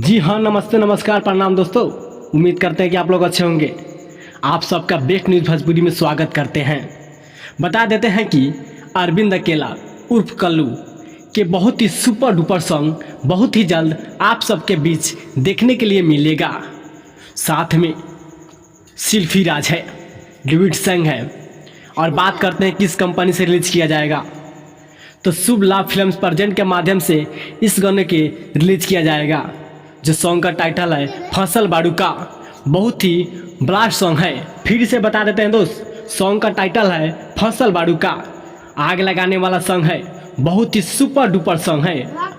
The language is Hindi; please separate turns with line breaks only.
जी हाँ, नमस्ते नमस्कार प्रणाम दोस्तों। उम्मीद करते हैं कि आप लोग अच्छे होंगे। आप सबका बेस्ट न्यूज़ भोजपुरी में स्वागत करते हैं। बता देते हैं कि अरविंद अकेला उर्फ कल्लू के बहुत ही सुपर डुपर सॉन्ग बहुत ही जल्द आप सबके बीच देखने के लिए मिलेगा। साथ में सिल्फी राज है, ड्यूट सॉन्ग है। और बात करते हैं किस कंपनी से रिलीज किया जाएगा, तो शुभ लाभ फिल्म्स प्रेजेंट के माध्यम से इस गाने के रिलीज किया जाएगा। जो सॉन्ग का टाइटल है फसल बाड़ू का, बहुत ही ब्लास्ट सॉन्ग है। फिर से बता देते हैं दोस्त, सॉन्ग का टाइटल है फसल बाड़ू का, आग लगाने वाला सॉन्ग है, बहुत ही सुपर डुपर सॉन्ग है।